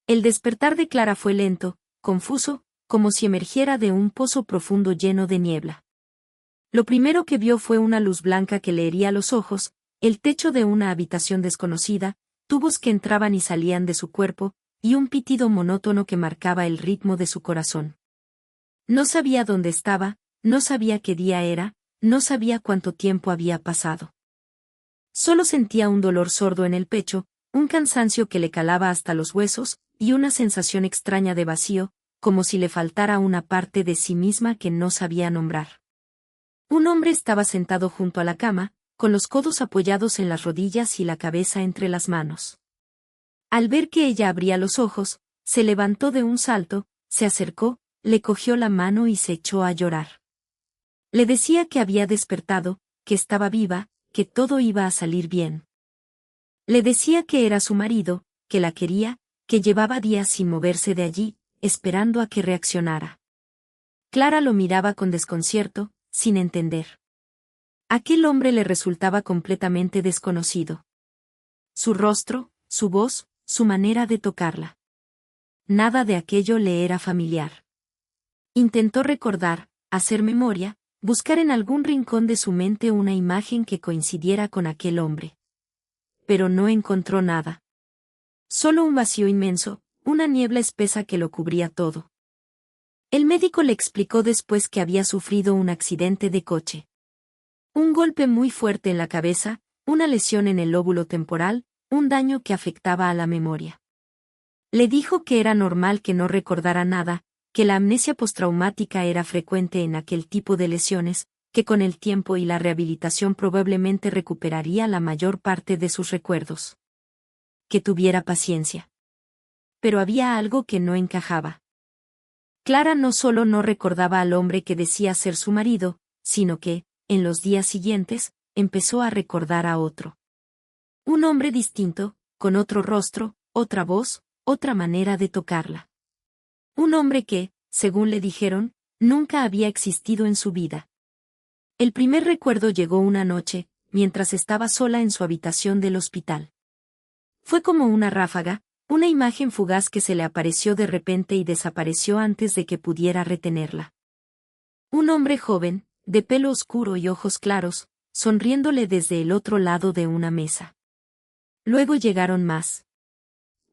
El despertar de Clara fue lento, confuso, como si emergiera de un pozo profundo lleno de niebla. Lo primero que vio fue una luz blanca que le hería los ojos, el techo de una habitación desconocida, tubos que entraban y salían de su cuerpo, y un pitido monótono que marcaba el ritmo de su corazón. No sabía dónde estaba, no sabía qué día era, no sabía cuánto tiempo había pasado. Solo sentía un dolor sordo en el pecho, un cansancio que le calaba hasta los huesos, y una sensación extraña de vacío, como si le faltara una parte de sí misma que no sabía nombrar. Un hombre estaba sentado junto a la cama, con los codos apoyados en las rodillas y la cabeza entre las manos. Al ver que ella abría los ojos, se levantó de un salto, se acercó, le cogió la mano y se echó a llorar. Le decía que había despertado, que estaba viva, que todo iba a salir bien. Le decía que era su marido, que la quería, que llevaba días sin moverse de allí, esperando a que reaccionara. Clara lo miraba con desconcierto, sin entender. Aquel hombre le resultaba completamente desconocido. Su rostro, su voz, su manera de tocarla. Nada de aquello le era familiar. Intentó recordar, hacer memoria, buscar en algún rincón de su mente una imagen que coincidiera con aquel hombre. Pero no encontró nada. Solo un vacío inmenso, una niebla espesa que lo cubría todo. El médico le explicó después que había sufrido un accidente de coche. Un golpe muy fuerte en la cabeza, una lesión en el lóbulo temporal, un daño que afectaba a la memoria. Le dijo que era normal que no recordara nada, que la amnesia postraumática era frecuente en aquel tipo de lesiones, que con el tiempo y la rehabilitación probablemente recuperaría la mayor parte de sus recuerdos. Que tuviera paciencia. Pero había algo que no encajaba. Clara no solo no recordaba al hombre que decía ser su marido, sino que, en los días siguientes, empezó a recordar a otro. Un hombre distinto, con otro rostro, otra voz, otra manera de tocarla. Un hombre que, según le dijeron, nunca había existido en su vida. El primer recuerdo llegó una noche, mientras estaba sola en su habitación del hospital. Fue como una ráfaga, una imagen fugaz que se le apareció de repente y desapareció antes de que pudiera retenerla. Un hombre joven, de pelo oscuro y ojos claros, sonriéndole desde el otro lado de una mesa. Luego llegaron más.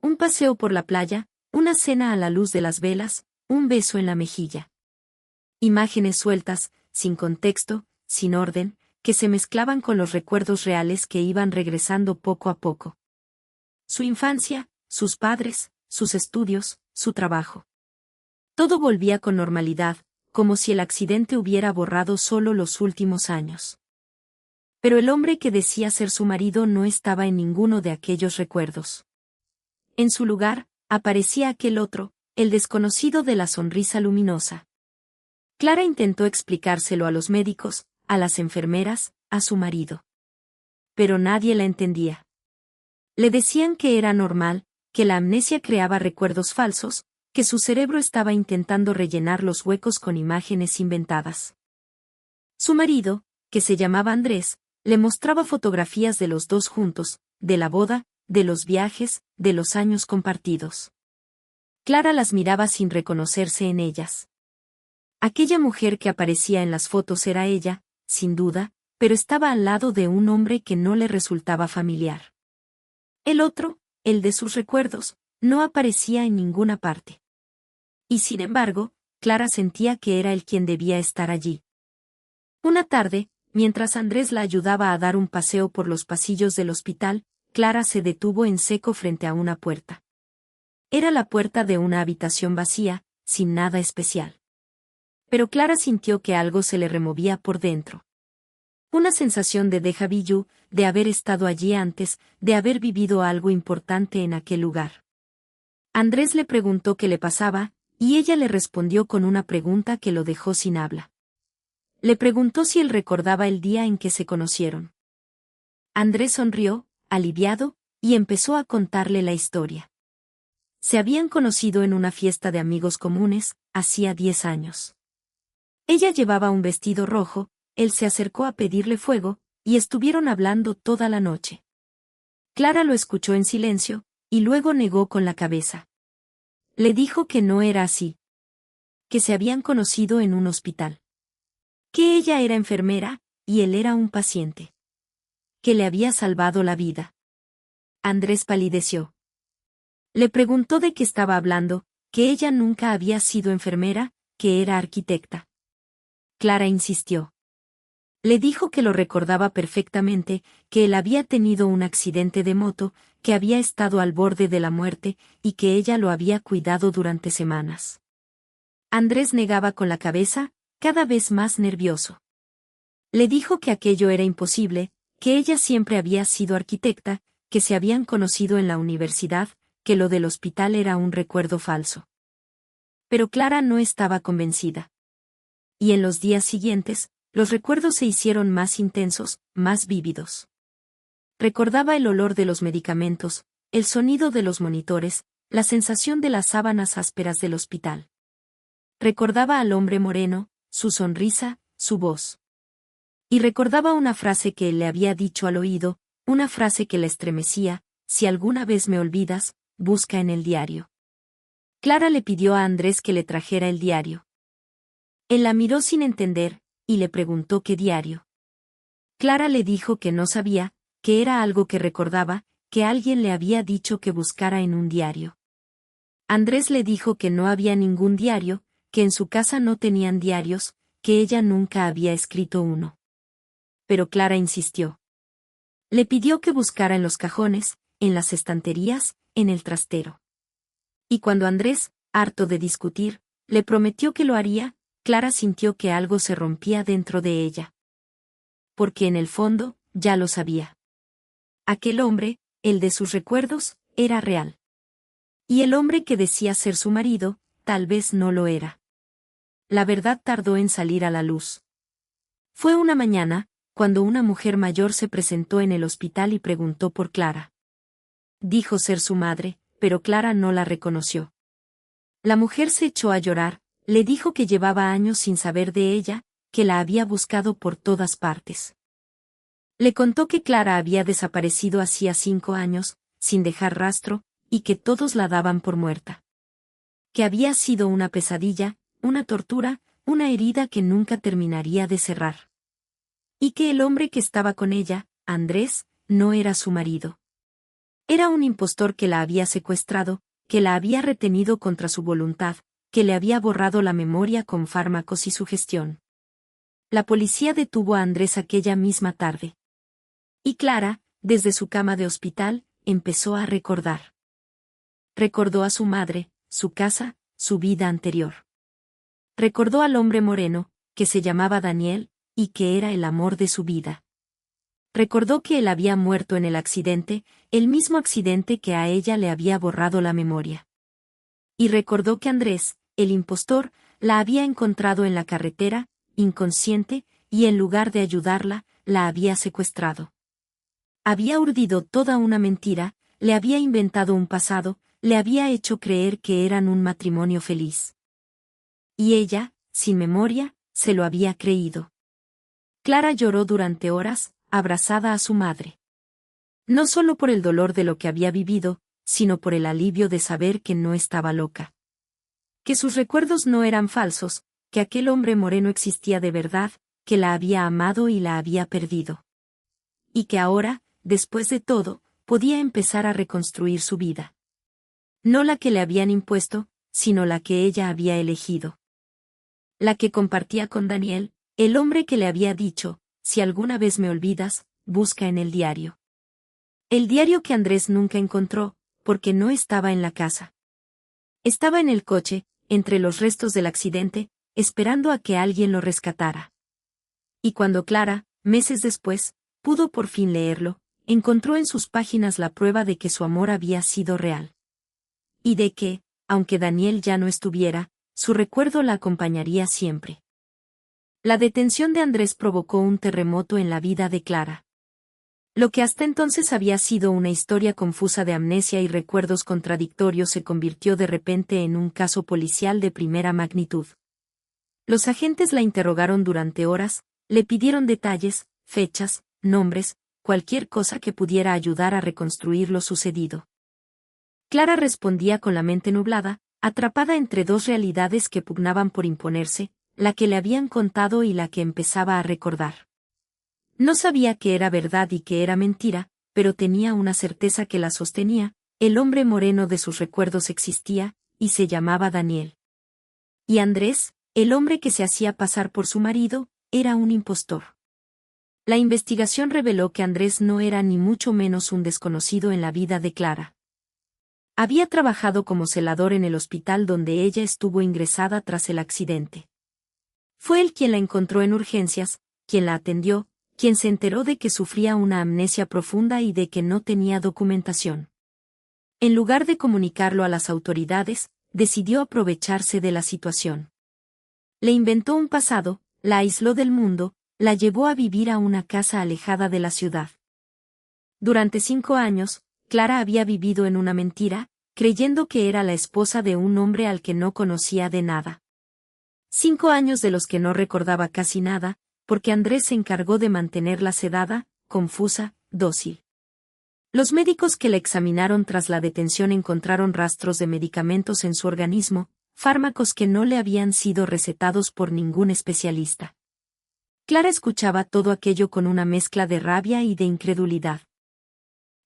Un paseo por la playa, una cena a la luz de las velas, un beso en la mejilla. Imágenes sueltas, sin contexto, sin orden, que se mezclaban con los recuerdos reales que iban regresando poco a poco. Su infancia, sus padres, sus estudios, su trabajo. Todo volvía con normalidad, como si el accidente hubiera borrado solo los últimos años. Pero el hombre que decía ser su marido no estaba en ninguno de aquellos recuerdos. En su lugar, aparecía aquel otro, el desconocido de la sonrisa luminosa. Clara intentó explicárselo a los médicos, a las enfermeras, a su marido. Pero nadie la entendía. Le decían que era normal, que la amnesia creaba recuerdos falsos, que su cerebro estaba intentando rellenar los huecos con imágenes inventadas. Su marido, que se llamaba Andrés, le mostraba fotografías de los dos juntos, de la boda, de los viajes, de los años compartidos. Clara las miraba sin reconocerse en ellas. Aquella mujer que aparecía en las fotos era ella, sin duda, pero estaba al lado de un hombre que no le resultaba familiar. El otro, el de sus recuerdos, no aparecía en ninguna parte. Y sin embargo, Clara sentía que era él quien debía estar allí. Una tarde, mientras Andrés la ayudaba a dar un paseo por los pasillos del hospital, Clara se detuvo en seco frente a una puerta. Era la puerta de una habitación vacía, sin nada especial. Pero Clara sintió que algo se le removía por dentro. Una sensación de déjà vu, de haber estado allí antes, de haber vivido algo importante en aquel lugar. Andrés le preguntó qué le pasaba, y ella le respondió con una pregunta que lo dejó sin habla. Le preguntó si él recordaba el día en que se conocieron. Andrés sonrió, aliviado, y empezó a contarle la historia. Se habían conocido en una fiesta de amigos comunes, hacía 10 años. Ella llevaba un vestido rojo, él se acercó a pedirle fuego, y estuvieron hablando toda la noche. Clara lo escuchó en silencio, y luego negó con la cabeza. Le dijo que no era así. Que se habían conocido en un hospital. Que ella era enfermera, y él era un paciente. Que le había salvado la vida. Andrés palideció. Le preguntó de qué estaba hablando, que ella nunca había sido enfermera, que era arquitecta. Clara insistió. Le dijo que lo recordaba perfectamente, que él había tenido un accidente de moto, que había estado al borde de la muerte, y que ella lo había cuidado durante semanas. Andrés negaba con la cabeza, cada vez más nervioso. Le dijo que aquello era imposible, que ella siempre había sido arquitecta, que se habían conocido en la universidad, que lo del hospital era un recuerdo falso. Pero Clara no estaba convencida. Y en los días siguientes, los recuerdos se hicieron más intensos, más vívidos. Recordaba el olor de los medicamentos, el sonido de los monitores, la sensación de las sábanas ásperas del hospital. Recordaba al hombre moreno, su sonrisa, su voz. Y recordaba una frase que él le había dicho al oído, una frase que la estremecía: si alguna vez me olvidas, busca en el diario. Clara le pidió a Andrés que le trajera el diario. Él la miró sin entender, y le preguntó qué diario. Clara le dijo que no sabía, que era algo que recordaba, que alguien le había dicho que buscara en un diario. Andrés le dijo que no había ningún diario, que en su casa no tenían diarios, que ella nunca había escrito uno. Pero Clara insistió. Le pidió que buscara en los cajones, en las estanterías, en el trastero. Y cuando Andrés, harto de discutir, le prometió que lo haría, Clara sintió que algo se rompía dentro de ella. Porque en el fondo, ya lo sabía. Aquel hombre, el de sus recuerdos, era real. Y el hombre que decía ser su marido, tal vez no lo era. La verdad tardó en salir a la luz. Fue una mañana, cuando una mujer mayor se presentó en el hospital y preguntó por Clara. Dijo ser su madre, pero Clara no la reconoció. La mujer se echó a llorar, le dijo que llevaba años sin saber de ella, que la había buscado por todas partes. Le contó que Clara había desaparecido hacía 5 años, sin dejar rastro, y que todos la daban por muerta. Que había sido una pesadilla, una tortura, una herida que nunca terminaría de cerrar. Y que el hombre que estaba con ella, Andrés, no era su marido. Era un impostor que la había secuestrado, que la había retenido contra su voluntad, que le había borrado la memoria con fármacos y sugestión. La policía detuvo a Andrés aquella misma tarde. Y Clara, desde su cama de hospital, empezó a recordar. Recordó a su madre, su casa, su vida anterior. Recordó al hombre moreno, que se llamaba Daniel, y que era el amor de su vida. Recordó que él había muerto en el accidente, el mismo accidente que a ella le había borrado la memoria. Y recordó que Andrés, el impostor, la había encontrado en la carretera, inconsciente, y en lugar de ayudarla, la había secuestrado. Había urdido toda una mentira, le había inventado un pasado, le había hecho creer que eran un matrimonio feliz. Y ella, sin memoria, se lo había creído. Clara lloró durante horas, abrazada a su madre. No solo por el dolor de lo que había vivido, sino por el alivio de saber que no estaba loca. Que sus recuerdos no eran falsos, que aquel hombre moreno existía de verdad, que la había amado y la había perdido. Y que ahora, después de todo, podía empezar a reconstruir su vida. No la que le habían impuesto, sino la que ella había elegido. La que compartía con Daniel, el hombre que le había dicho: si alguna vez me olvidas, busca en el diario. El diario que Andrés nunca encontró, porque no estaba en la casa. Estaba en el coche, entre los restos del accidente, esperando a que alguien lo rescatara. Y cuando Clara, meses después, pudo por fin leerlo, encontró en sus páginas la prueba de que su amor había sido real. Y de que, aunque Daniel ya no estuviera, su recuerdo la acompañaría siempre. La detención de Andrés provocó un terremoto en la vida de Clara. Lo que hasta entonces había sido una historia confusa de amnesia y recuerdos contradictorios se convirtió de repente en un caso policial de primera magnitud. Los agentes la interrogaron durante horas, le pidieron detalles, fechas, nombres, cualquier cosa que pudiera ayudar a reconstruir lo sucedido. Clara respondía con la mente nublada, atrapada entre dos realidades que pugnaban por imponerse, la que le habían contado y la que empezaba a recordar. No sabía que era verdad y que era mentira, pero tenía una certeza que la sostenía: el hombre moreno de sus recuerdos existía, y se llamaba Daniel. Y Andrés, el hombre que se hacía pasar por su marido, era un impostor. La investigación reveló que Andrés no era ni mucho menos un desconocido en la vida de Clara. Había trabajado como celador en el hospital donde ella estuvo ingresada tras el accidente. Fue él quien la encontró en urgencias, quien la atendió, quien se enteró de que sufría una amnesia profunda y de que no tenía documentación. En lugar de comunicarlo a las autoridades, decidió aprovecharse de la situación. Le inventó un pasado, la aisló del mundo, la llevó a vivir a una casa alejada de la ciudad. Durante 5 años, Clara había vivido en una mentira, creyendo que era la esposa de un hombre al que no conocía de nada. 5 años de los que no recordaba casi nada, porque Andrés se encargó de mantenerla sedada, confusa, dócil. Los médicos que la examinaron tras la detención encontraron rastros de medicamentos en su organismo, fármacos que no le habían sido recetados por ningún especialista. Clara escuchaba todo aquello con una mezcla de rabia y de incredulidad.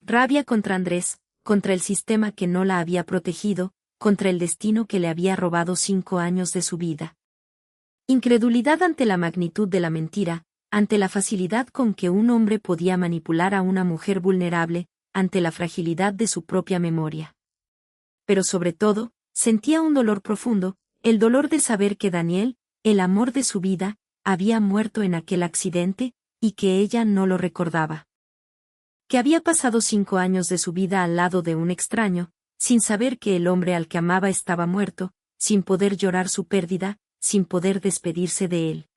Rabia contra Andrés, contra el sistema que no la había protegido, contra el destino que le había robado 5 años de su vida. Incredulidad ante la magnitud de la mentira, ante la facilidad con que un hombre podía manipular a una mujer vulnerable, ante la fragilidad de su propia memoria. Pero sobre todo, sentía un dolor profundo, el dolor de saber que Daniel, el amor de su vida, había muerto en aquel accidente, y que ella no lo recordaba. Que había pasado 5 años de su vida al lado de un extraño, sin saber que el hombre al que amaba estaba muerto, sin poder llorar su pérdida, sin poder despedirse de él.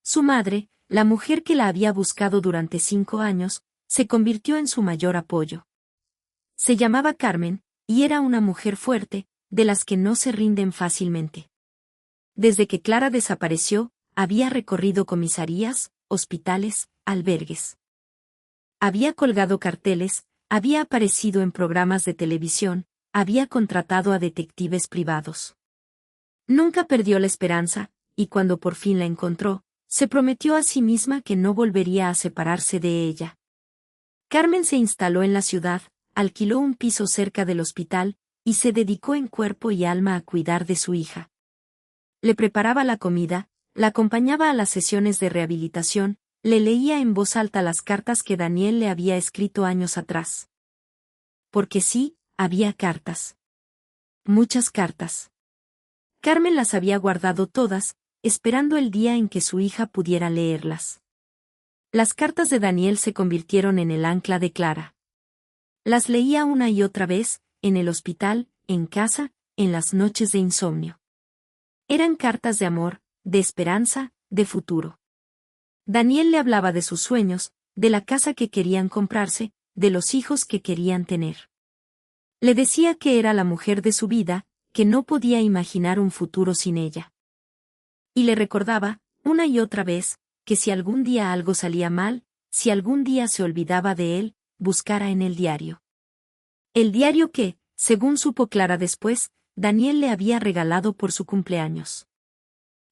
Su madre, la mujer que la había buscado durante 5 años, se convirtió en su mayor apoyo. Se llamaba Carmen, y era una mujer fuerte, de las que no se rinden fácilmente. Desde que Clara desapareció, había recorrido comisarías, hospitales, albergues. Había colgado carteles, había aparecido en programas de televisión, había contratado a detectives privados. Nunca perdió la esperanza, y cuando por fin la encontró, se prometió a sí misma que no volvería a separarse de ella. Carmen se instaló en la ciudad, alquiló un piso cerca del hospital, y se dedicó en cuerpo y alma a cuidar de su hija. Le preparaba la comida, la acompañaba a las sesiones de rehabilitación, le leía en voz alta las cartas que Daniel le había escrito años atrás. Porque sí, había cartas. Muchas cartas. Carmen las había guardado todas, esperando el día en que su hija pudiera leerlas. Las cartas de Daniel se convirtieron en el ancla de Clara. Las leía una y otra vez, en el hospital, en casa, en las noches de insomnio. Eran cartas de amor, de esperanza, de futuro. Daniel le hablaba de sus sueños, de la casa que querían comprarse, de los hijos que querían tener. Le decía que era la mujer de su vida, que no podía imaginar un futuro sin ella. Y le recordaba, una y otra vez, que si algún día algo salía mal, si algún día se olvidaba de él, buscara en el diario. El diario que, según supo Clara después, Daniel le había regalado por su cumpleaños.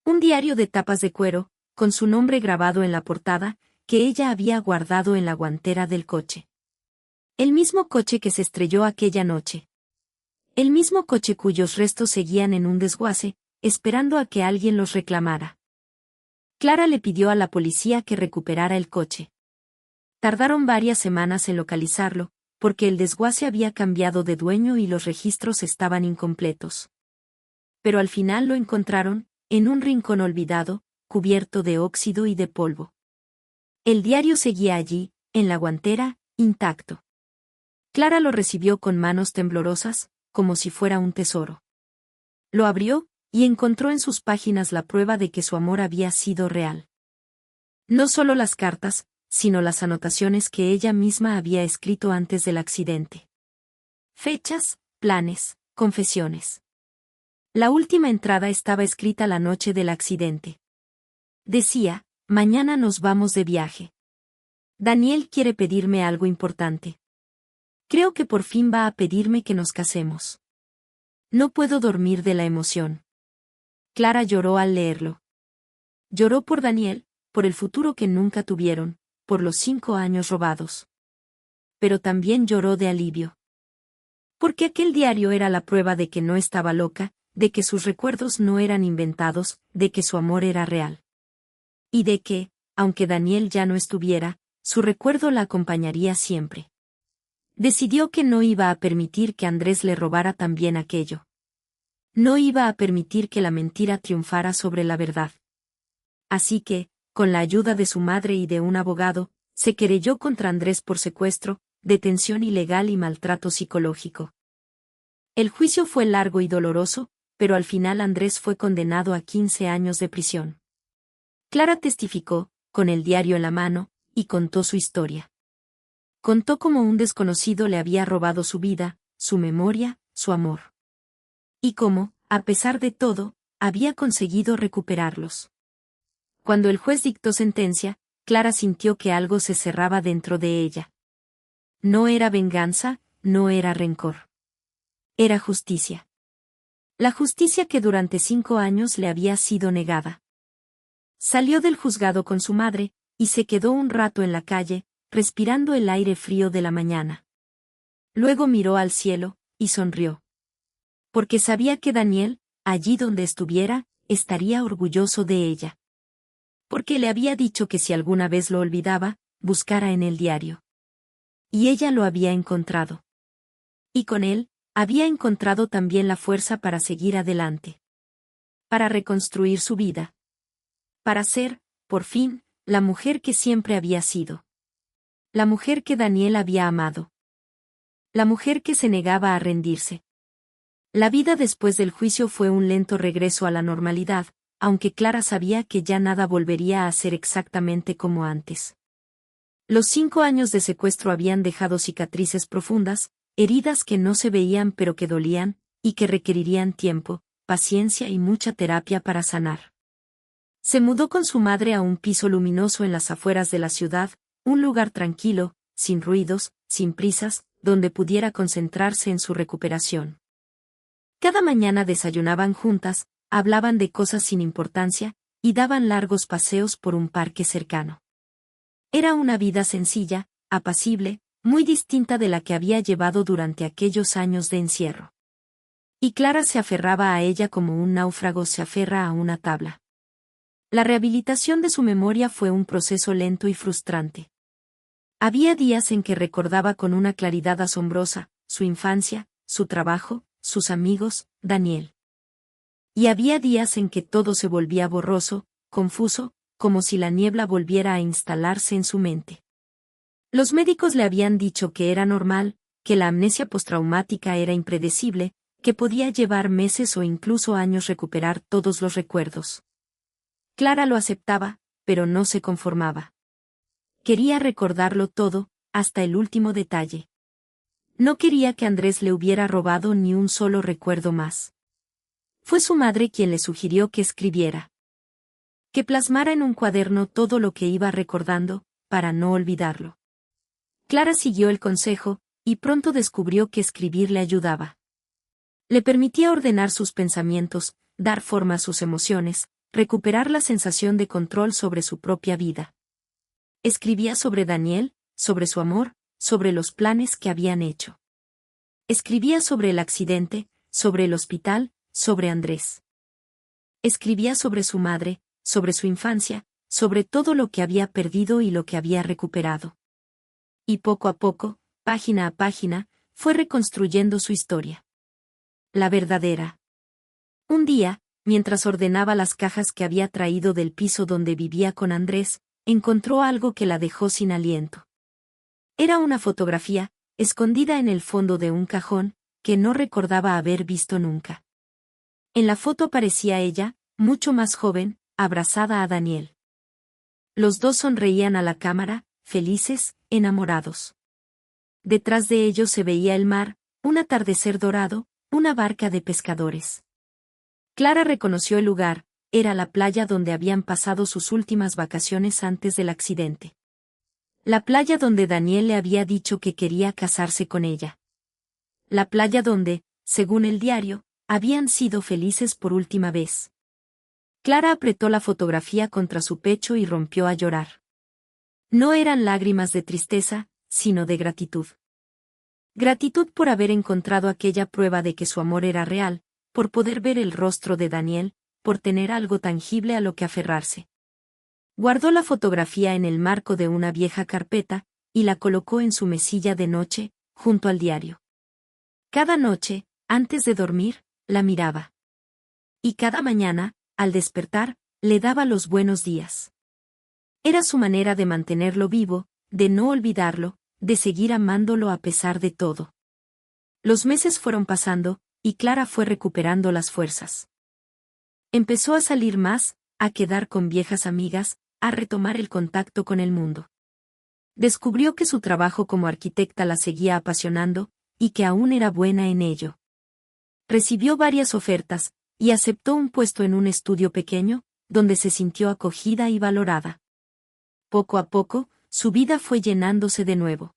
Un diario de tapas de cuero, con su nombre grabado en la portada, que ella había guardado en la guantera del coche. El mismo coche que se estrelló aquella noche. El mismo coche cuyos restos seguían en un desguace, esperando a que alguien los reclamara. Clara le pidió a la policía que recuperara el coche. Tardaron varias semanas en localizarlo, porque el desguace había cambiado de dueño y los registros estaban incompletos. Pero al final lo encontraron, en un rincón olvidado, cubierto de óxido y de polvo. El diario seguía allí, en la guantera, intacto. Clara lo recibió con manos temblorosas, como si fuera un tesoro. Lo abrió, y encontró en sus páginas la prueba de que su amor había sido real. No solo las cartas, sino las anotaciones que ella misma había escrito antes del accidente. Fechas, planes, confesiones. La última entrada estaba escrita la noche del accidente. Decía: mañana nos vamos de viaje. Daniel quiere pedirme algo importante. Creo que por fin va a pedirme que nos casemos. No puedo dormir de la emoción. Clara lloró al leerlo. Lloró por Daniel, por el futuro que nunca tuvieron, por los 5 años robados. Pero también lloró de alivio. Porque aquel diario era la prueba de que no estaba loca, de que sus recuerdos no eran inventados, de que su amor era real. Y de que, aunque Daniel ya no estuviera, su recuerdo la acompañaría siempre. Decidió que no iba a permitir que Andrés le robara también aquello. No iba a permitir que la mentira triunfara sobre la verdad. Así que, con la ayuda de su madre y de un abogado, se querelló contra Andrés por secuestro, detención ilegal y maltrato psicológico. El juicio fue largo y doloroso, pero al final Andrés fue condenado a 15 años de prisión. Clara testificó, con el diario en la mano, y contó su historia. Contó cómo un desconocido le había robado su vida, su memoria, su amor. Y cómo, a pesar de todo, había conseguido recuperarlos. Cuando el juez dictó sentencia, Clara sintió que algo se cerraba dentro de ella. No era venganza, no era rencor. Era justicia. La justicia que durante 5 años le había sido negada. Salió del juzgado con su madre, y se quedó un rato en la calle, respirando el aire frío de la mañana. Luego miró al cielo, y sonrió. Porque sabía que Daniel, allí donde estuviera, estaría orgulloso de ella. Porque le había dicho que si alguna vez lo olvidaba, buscara en el diario. Y ella lo había encontrado. Y con él, había encontrado también la fuerza para seguir adelante. Para reconstruir su vida. Para ser, por fin, la mujer que siempre había sido. La mujer que Daniel había amado. La mujer que se negaba a rendirse. La vida después del juicio fue un lento regreso a la normalidad, aunque Clara sabía que ya nada volvería a ser exactamente como antes. Los 5 años de secuestro habían dejado cicatrices profundas, heridas que no se veían pero que dolían, y que requerirían tiempo, paciencia y mucha terapia para sanar. Se mudó con su madre a un piso luminoso en las afueras de la ciudad, un lugar tranquilo, sin ruidos, sin prisas, donde pudiera concentrarse en su recuperación. Cada mañana desayunaban juntas, hablaban de cosas sin importancia, y daban largos paseos por un parque cercano. Era una vida sencilla, apacible, muy distinta de la que había llevado durante aquellos años de encierro. Y Clara se aferraba a ella como un náufrago se aferra a una tabla. La rehabilitación de su memoria fue un proceso lento y frustrante. Había días en que recordaba con una claridad asombrosa, su infancia, su trabajo, sus amigos, Daniel. Y había días en que todo se volvía borroso, confuso, como si la niebla volviera a instalarse en su mente. Los médicos le habían dicho que era normal, que la amnesia postraumática era impredecible, que podía llevar meses o incluso años recuperar todos los recuerdos. Clara lo aceptaba, pero no se conformaba. Quería recordarlo todo, hasta el último detalle. No quería que Andrés le hubiera robado ni un solo recuerdo más. Fue su madre quien le sugirió que escribiera. Que plasmara en un cuaderno todo lo que iba recordando, para no olvidarlo. Clara siguió el consejo, y pronto descubrió que escribir le ayudaba. Le permitía ordenar sus pensamientos, dar forma a sus emociones, recuperar la sensación de control sobre su propia vida. Escribía sobre Daniel, sobre su amor, sobre los planes que habían hecho. Escribía sobre el accidente, sobre el hospital, sobre Andrés. Escribía sobre su madre, sobre su infancia, sobre todo lo que había perdido y lo que había recuperado. Y poco a poco, página a página, fue reconstruyendo su historia. La verdadera. Un día, mientras ordenaba las cajas que había traído del piso donde vivía con Andrés, encontró algo que la dejó sin aliento. Era una fotografía, escondida en el fondo de un cajón, que no recordaba haber visto nunca. En la foto aparecía ella, mucho más joven, abrazada a Daniel. Los dos sonreían a la cámara, felices, enamorados. Detrás de ellos se veía el mar, un atardecer dorado, una barca de pescadores. Clara reconoció el lugar, era la playa donde habían pasado sus últimas vacaciones antes del accidente. La playa donde Daniel le había dicho que quería casarse con ella. La playa donde, según el diario, habían sido felices por última vez. Clara apretó la fotografía contra su pecho y rompió a llorar. No eran lágrimas de tristeza, sino de gratitud. Gratitud por haber encontrado aquella prueba de que su amor era real, por poder ver el rostro de Daniel, por tener algo tangible a lo que aferrarse. Guardó la fotografía en el marco de una vieja carpeta, y la colocó en su mesilla de noche, junto al diario. Cada noche, antes de dormir, la miraba. Y cada mañana, al despertar, le daba los buenos días. Era su manera de mantenerlo vivo, de no olvidarlo, de seguir amándolo a pesar de todo. Los meses fueron pasando, y Clara fue recuperando las fuerzas. Empezó a salir más, a quedar con viejas amigas, a retomar el contacto con el mundo. Descubrió que su trabajo como arquitecta la seguía apasionando, y que aún era buena en ello. Recibió varias ofertas, y aceptó un puesto en un estudio pequeño, donde se sintió acogida y valorada. Poco a poco, su vida fue llenándose de nuevo.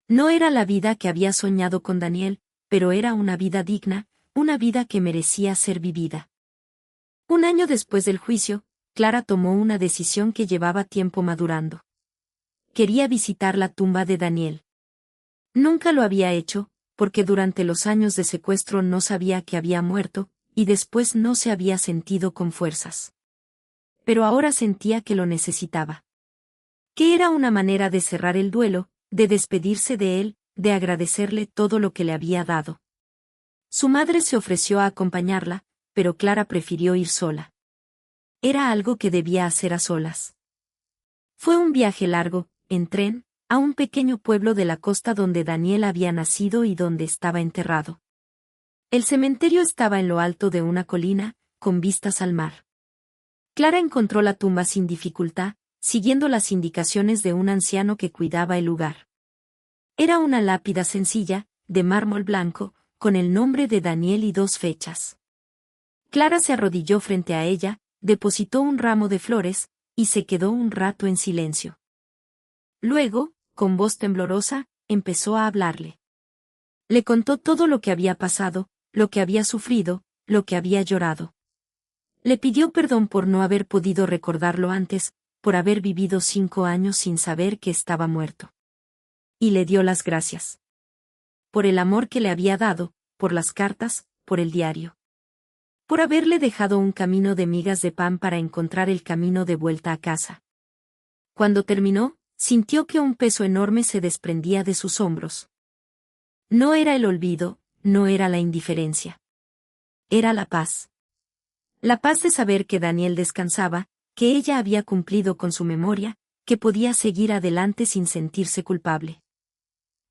No era la vida que había soñado con Daniel, pero era una vida digna, una vida que merecía ser vivida. Un año después del juicio, Clara tomó una decisión que llevaba tiempo madurando. Quería visitar la tumba de Daniel. Nunca lo había hecho, porque durante los años de secuestro no sabía que había muerto, y después no se había sentido con fuerzas. Pero ahora sentía que lo necesitaba. Que era una manera de cerrar el duelo, de despedirse de él, de agradecerle todo lo que le había dado. Su madre se ofreció a acompañarla, pero Clara prefirió ir sola. Era algo que debía hacer a solas. Fue un viaje largo, en tren, a un pequeño pueblo de la costa donde Daniel había nacido y donde estaba enterrado. El cementerio estaba en lo alto de una colina, con vistas al mar. Clara encontró la tumba sin dificultad, siguiendo las indicaciones de un anciano que cuidaba el lugar. Era una lápida sencilla, de mármol blanco, con el nombre de Daniel y 2 fechas. Clara se arrodilló frente a ella, depositó un ramo de flores, y se quedó un rato en silencio. Luego, con voz temblorosa, empezó a hablarle. Le contó todo lo que había pasado, lo que había sufrido, lo que había llorado. Le pidió perdón por no haber podido recordarlo antes, por haber vivido 5 años sin saber que estaba muerto. Y le dio las gracias. Por el amor que le había dado, por las cartas, por el diario. Por haberle dejado un camino de migas de pan para encontrar el camino de vuelta a casa. Cuando terminó, sintió que un peso enorme se desprendía de sus hombros. No era el olvido, no era la indiferencia. Era la paz. La paz de saber que Daniel descansaba, que ella había cumplido con su memoria, que podía seguir adelante sin sentirse culpable.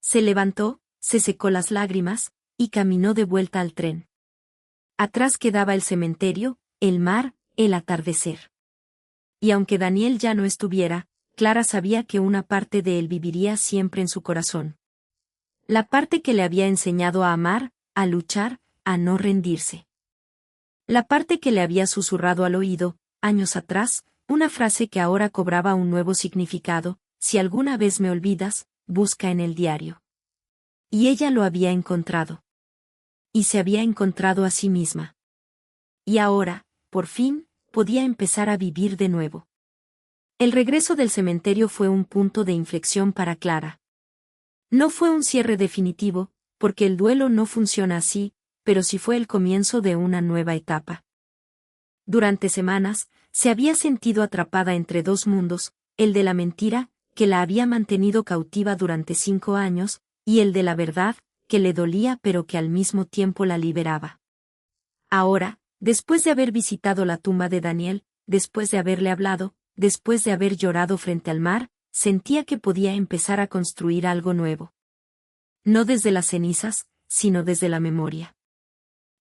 Se levantó, se secó las lágrimas, y caminó de vuelta al tren. Atrás quedaba el cementerio, el mar, el atardecer. Y aunque Daniel ya no estuviera, Clara sabía que una parte de él viviría siempre en su corazón. La parte que le había enseñado a amar, a luchar, a no rendirse. La parte que le había susurrado al oído, años atrás, una frase que ahora cobraba un nuevo significado: si alguna vez me olvidas, busca en el diario. Y ella lo había encontrado. Y se había encontrado a sí misma. Y ahora, por fin, podía empezar a vivir de nuevo. El regreso del cementerio fue un punto de inflexión para Clara. No fue un cierre definitivo, porque el duelo no funciona así, pero sí fue el comienzo de una nueva etapa. Durante semanas, se había sentido atrapada entre 2 mundos, el de la mentira, que la había mantenido cautiva durante 5 años, y el de la verdad, que le dolía pero que al mismo tiempo la liberaba. Ahora, después de haber visitado la tumba de Daniel, después de haberle hablado, después de haber llorado frente al mar, sentía que podía empezar a construir algo nuevo. No desde las cenizas, sino desde la memoria.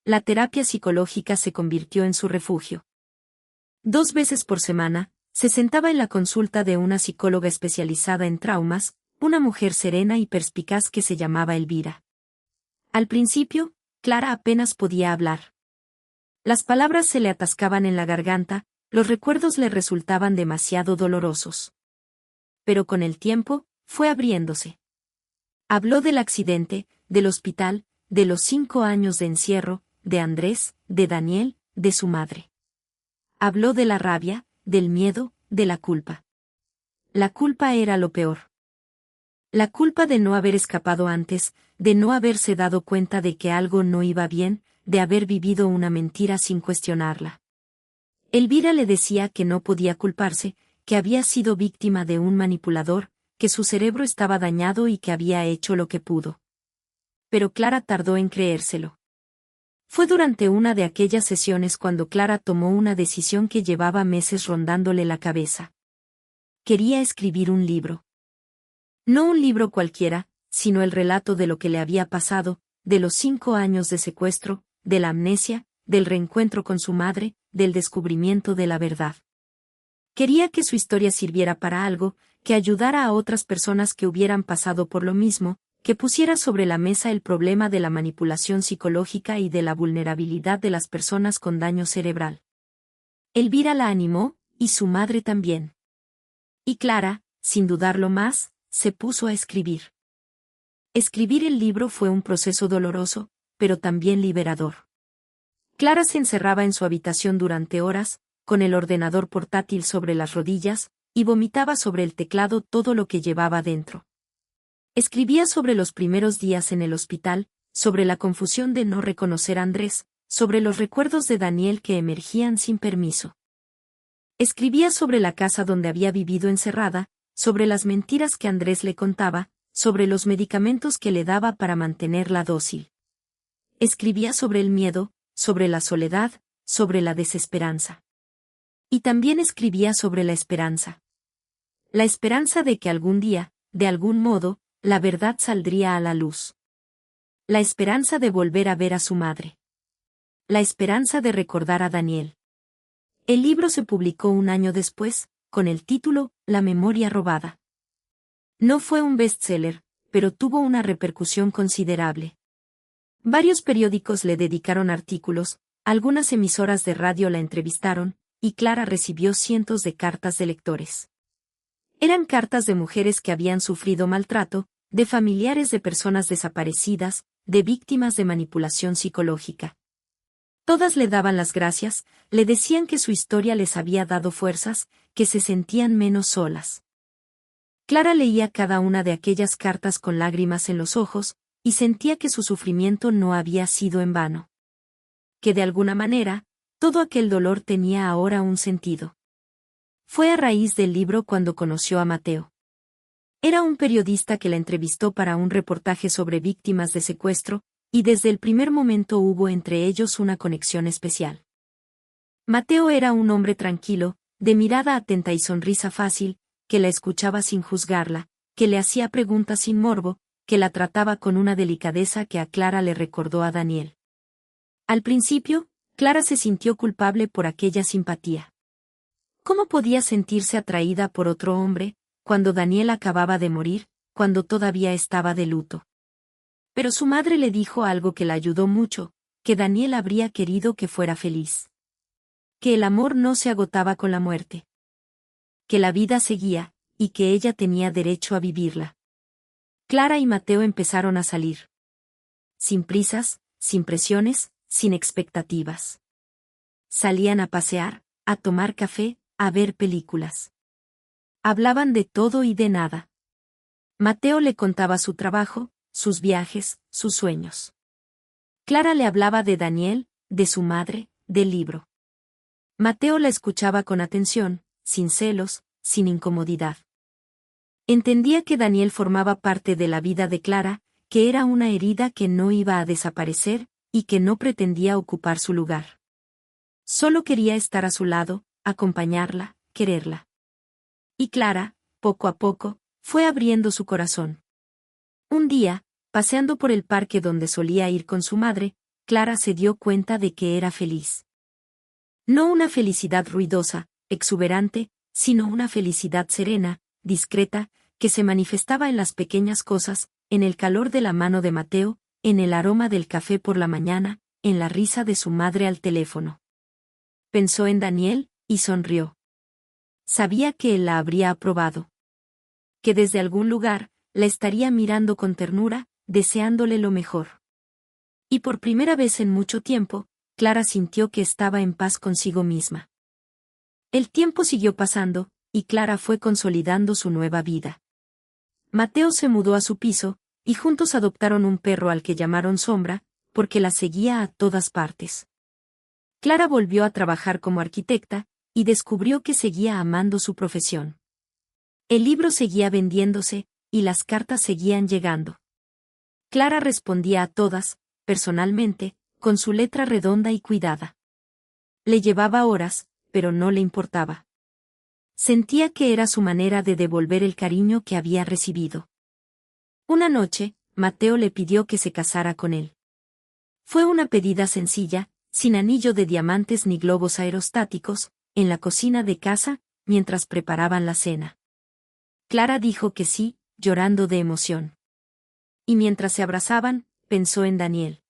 La terapia psicológica se convirtió en su refugio. 2 veces por semana, se sentaba en la consulta de una psicóloga especializada en traumas, una mujer serena y perspicaz que se llamaba Elvira. Al principio, Clara apenas podía hablar. Las palabras se le atascaban en la garganta, los recuerdos le resultaban demasiado dolorosos. Pero con el tiempo, fue abriéndose. Habló del accidente, del hospital, de los 5 años de encierro, de Andrés, de Daniel, de su madre. Habló de la rabia, del miedo, de la culpa. La culpa era lo peor. La culpa de no haber escapado antes, de no haberse dado cuenta de que algo no iba bien, de haber vivido una mentira sin cuestionarla. Elvira le decía que no podía culparse, que había sido víctima de un manipulador, que su cerebro estaba dañado y que había hecho lo que pudo. Pero Clara tardó en creérselo. Fue durante una de aquellas sesiones cuando Clara tomó una decisión que llevaba meses rondándole la cabeza. Quería escribir un libro. No un libro cualquiera, sino el relato de lo que le había pasado, de los 5 años de secuestro, de la amnesia, del reencuentro con su madre, del descubrimiento de la verdad. Quería que su historia sirviera para algo, que ayudara a otras personas que hubieran pasado por lo mismo, que pusiera sobre la mesa el problema de la manipulación psicológica y de la vulnerabilidad de las personas con daño cerebral. Elvira la animó, y su madre también. Y Clara, sin dudarlo más, se puso a escribir. Escribir el libro fue un proceso doloroso, pero también liberador. Clara se encerraba en su habitación durante horas, con el ordenador portátil sobre las rodillas, y vomitaba sobre el teclado todo lo que llevaba dentro. Escribía sobre los primeros días en el hospital, sobre la confusión de no reconocer a Andrés, sobre los recuerdos de Daniel que emergían sin permiso. Escribía sobre la casa donde había vivido encerrada, sobre las mentiras que Andrés le contaba, sobre los medicamentos que le daba para mantenerla dócil. Escribía sobre el miedo, sobre la soledad, sobre la desesperanza. Y también escribía sobre la esperanza. La esperanza de que algún día, de algún modo, la verdad saldría a la luz. La esperanza de volver a ver a su madre. La esperanza de recordar a Daniel. El libro se publicó un año después, con el título La memoria robada. No fue un bestseller, pero tuvo una repercusión considerable. Varios periódicos le dedicaron artículos, algunas emisoras de radio la entrevistaron, y Clara recibió cientos de cartas de lectores. Eran cartas de mujeres que habían sufrido maltrato, de familiares de personas desaparecidas, de víctimas de manipulación psicológica. Todas le daban las gracias, le decían que su historia les había dado fuerzas, que se sentían menos solas. Clara leía cada una de aquellas cartas con lágrimas en los ojos, y sentía que su sufrimiento no había sido en vano. Que de alguna manera, todo aquel dolor tenía ahora un sentido. Fue a raíz del libro cuando conoció a Mateo. Era un periodista que la entrevistó para un reportaje sobre víctimas de secuestro, y desde el primer momento hubo entre ellos una conexión especial. Mateo era un hombre tranquilo, de mirada atenta y sonrisa fácil, que la escuchaba sin juzgarla, que le hacía preguntas sin morbo, que la trataba con una delicadeza que a Clara le recordó a Daniel. Al principio, Clara se sintió culpable por aquella simpatía. ¿Cómo podía sentirse atraída por otro hombre, cuando Daniel acababa de morir, cuando todavía estaba de luto? Pero su madre le dijo algo que la ayudó mucho, que Daniel habría querido que fuera feliz. Que el amor no se agotaba con la muerte. Que la vida seguía, y que ella tenía derecho a vivirla. Clara y Mateo empezaron a salir. Sin prisas, sin presiones, sin expectativas. Salían a pasear, a tomar café, a ver películas. Hablaban de todo y de nada. Mateo le contaba su trabajo, sus viajes, sus sueños. Clara le hablaba de Daniel, de su madre, del libro. Mateo la escuchaba con atención, sin celos, sin incomodidad. Entendía que Daniel formaba parte de la vida de Clara, que era una herida que no iba a desaparecer, y que no pretendía ocupar su lugar. Solo quería estar a su lado, acompañarla, quererla. Y Clara, poco a poco, fue abriendo su corazón. Un día, paseando por el parque donde solía ir con su madre, Clara se dio cuenta de que era feliz. No una felicidad ruidosa, exuberante, sino una felicidad serena, discreta, que se manifestaba en las pequeñas cosas, en el calor de la mano de Mateo, en el aroma del café por la mañana, en la risa de su madre al teléfono. Pensó en Daniel, y sonrió. Sabía que él la habría aprobado. Que desde algún lugar, la estaría mirando con ternura, deseándole lo mejor. Y por primera vez en mucho tiempo, Clara sintió que estaba en paz consigo misma. El tiempo siguió pasando, y Clara fue consolidando su nueva vida. Mateo se mudó a su piso, y juntos adoptaron un perro al que llamaron Sombra, porque la seguía a todas partes. Clara volvió a trabajar como arquitecta, y descubrió que seguía amando su profesión. El libro seguía vendiéndose, y las cartas seguían llegando. Clara respondía a todas, personalmente, con su letra redonda y cuidada. Le llevaba horas, pero no le importaba. Sentía que era su manera de devolver el cariño que había recibido. Una noche, Mateo le pidió que se casara con él. Fue una pedida sencilla, sin anillo de diamantes ni globos aerostáticos, en la cocina de casa, mientras preparaban la cena. Clara dijo que sí, llorando de emoción. Y mientras se abrazaban, pensó en Daniel.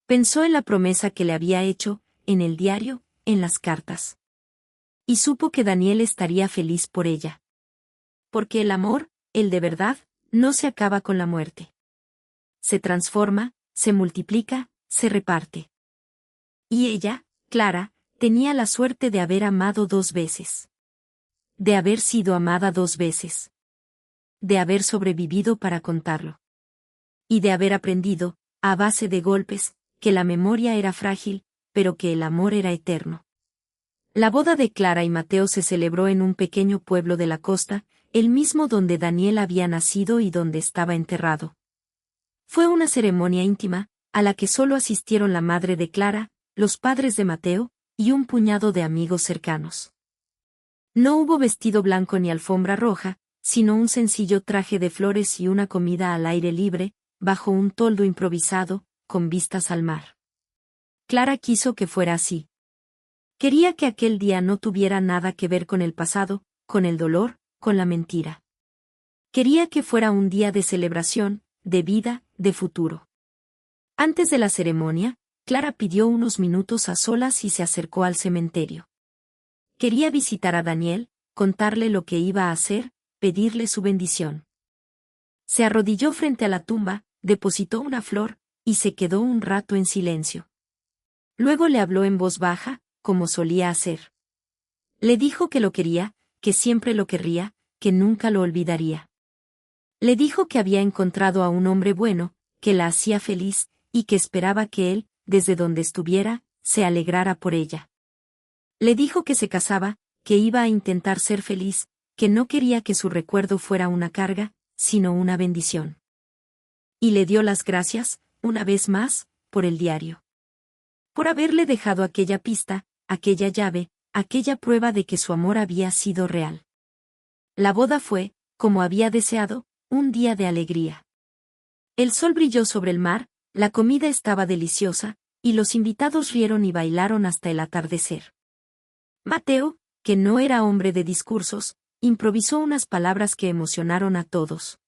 Pensó en la promesa que le había hecho, en el diario, en las cartas. Y supo que Daniel estaría feliz por ella. Porque el amor, el de verdad, no se acaba con la muerte. Se transforma, se multiplica, se reparte. Y ella, Clara, tenía la suerte de haber amado 2 veces. De haber sido amada 2 veces. De haber sobrevivido para contarlo. Y de haber aprendido, a base de golpes, que la memoria era frágil, pero que el amor era eterno. La boda de Clara y Mateo se celebró en un pequeño pueblo de la costa, el mismo donde Daniel había nacido y donde estaba enterrado. Fue una ceremonia íntima, a la que solo asistieron la madre de Clara, los padres de Mateo, y un puñado de amigos cercanos. No hubo vestido blanco ni alfombra roja, sino un sencillo traje de flores y una comida al aire libre, bajo un toldo improvisado, con vistas al mar. Clara quiso que fuera así. Quería que aquel día no tuviera nada que ver con el pasado, con el dolor, con la mentira. Quería que fuera un día de celebración, de vida, de futuro. Antes de la ceremonia, Clara pidió unos minutos a solas y se acercó al cementerio. Quería visitar a Daniel, contarle lo que iba a hacer, pedirle su bendición. Se arrodilló frente a la tumba, depositó una flor, y se quedó un rato en silencio. Luego le habló en voz baja, como solía hacer. Le dijo que lo quería, que siempre lo querría, que nunca lo olvidaría. Le dijo que había encontrado a un hombre bueno, que la hacía feliz, y que esperaba que él, desde donde estuviera, se alegrara por ella. Le dijo que se casaba, que iba a intentar ser feliz, que no quería que su recuerdo fuera una carga, sino una bendición. Y le dio las gracias, una vez más, por el diario. Por haberle dejado aquella pista, aquella llave, aquella prueba de que su amor había sido real. La boda fue, como había deseado, un día de alegría. El sol brilló sobre el mar, la comida estaba deliciosa, y los invitados rieron y bailaron hasta el atardecer. Mateo, que no era hombre de discursos, improvisó unas palabras que emocionaron a todos.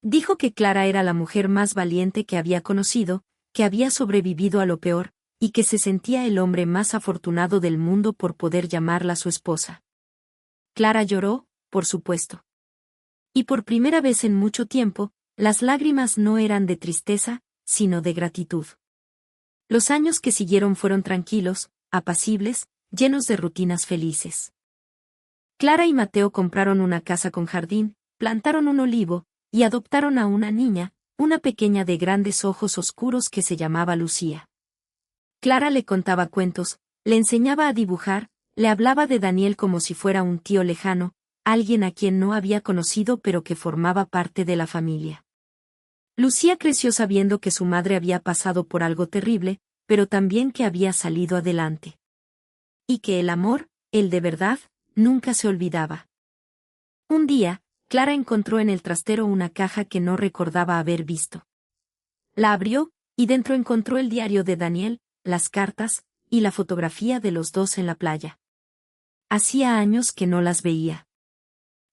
Dijo que Clara era la mujer más valiente que había conocido, que había sobrevivido a lo peor, y que se sentía el hombre más afortunado del mundo por poder llamarla su esposa. Clara lloró, por supuesto. Y por primera vez en mucho tiempo, las lágrimas no eran de tristeza, sino de gratitud. Los años que siguieron fueron tranquilos, apacibles, llenos de rutinas felices. Clara y Mateo compraron una casa con jardín, plantaron un olivo, y adoptaron a una niña, una pequeña de grandes ojos oscuros que se llamaba Lucía. Clara le contaba cuentos, le enseñaba a dibujar, le hablaba de Daniel como si fuera un tío lejano, alguien a quien no había conocido pero que formaba parte de la familia. Lucía creció sabiendo que su madre había pasado por algo terrible, pero también que había salido adelante. Y que el amor, el de verdad, nunca se olvidaba. Un día, Clara encontró en el trastero una caja que no recordaba haber visto. La abrió, y dentro encontró el diario de Daniel, las cartas, y la fotografía de los dos en la playa. Hacía años que no las veía.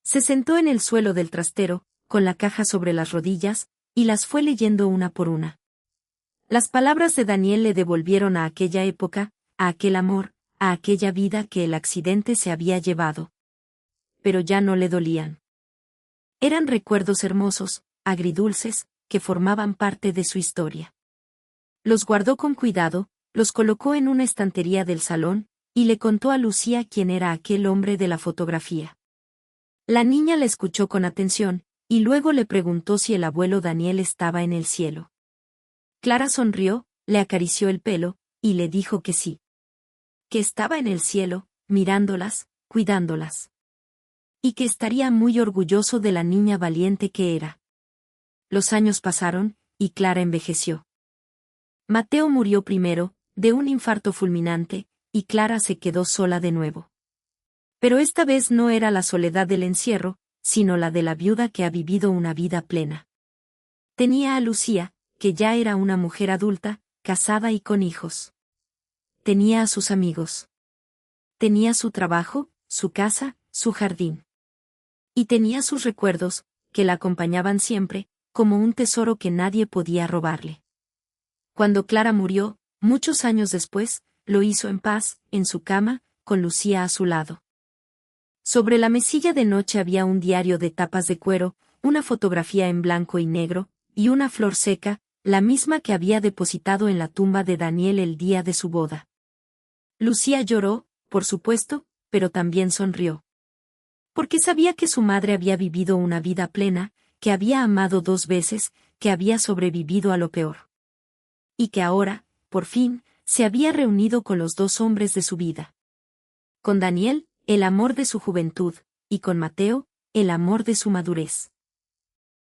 Se sentó en el suelo del trastero, con la caja sobre las rodillas, y las fue leyendo una por una. Las palabras de Daniel le devolvieron a aquella época, a aquel amor, a aquella vida que el accidente se había llevado. Pero ya no le dolían. Eran recuerdos hermosos, agridulces, que formaban parte de su historia. Los guardó con cuidado, los colocó en una estantería del salón, y le contó a Lucía quién era aquel hombre de la fotografía. La niña la escuchó con atención, y luego le preguntó si el abuelo Daniel estaba en el cielo. Clara sonrió, le acarició el pelo, y le dijo que sí. Que estaba en el cielo, mirándolas, cuidándolas. Y que estaría muy orgulloso de la niña valiente que era. Los años pasaron, y Clara envejeció. Mateo murió primero, de un infarto fulminante, y Clara se quedó sola de nuevo. Pero esta vez no era la soledad del encierro, sino la de la viuda que ha vivido una vida plena. Tenía a Lucía, que ya era una mujer adulta, casada y con hijos. Tenía a sus amigos. Tenía su trabajo, su casa, su jardín. Y tenía sus recuerdos, que la acompañaban siempre, como un tesoro que nadie podía robarle. Cuando Clara murió, muchos años después, lo hizo en paz, en su cama, con Lucía a su lado. Sobre la mesilla de noche había un diario de tapas de cuero, una fotografía en blanco y negro, y una flor seca, la misma que había depositado en la tumba de Daniel el día de su boda. Lucía lloró, por supuesto, pero también sonrió. Porque sabía que su madre había vivido una vida plena, que había amado 2 veces, que había sobrevivido a lo peor. Y que ahora, por fin, se había reunido con los 2 hombres de su vida. Con Daniel, el amor de su juventud, y con Mateo, el amor de su madurez.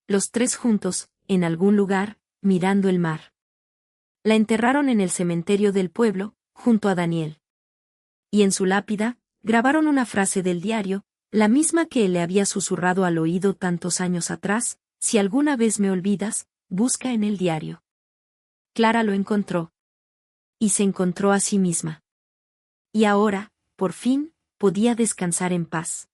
Los 3 juntos, en algún lugar, mirando el mar. La enterraron en el cementerio del pueblo, junto a Daniel. Y en su lápida, grabaron una frase del diario, la misma que él le había susurrado al oído tantos años atrás: si alguna vez me olvidas, busca en el diario. Clara lo encontró. Y se encontró a sí misma. Y ahora, por fin, podía descansar en paz.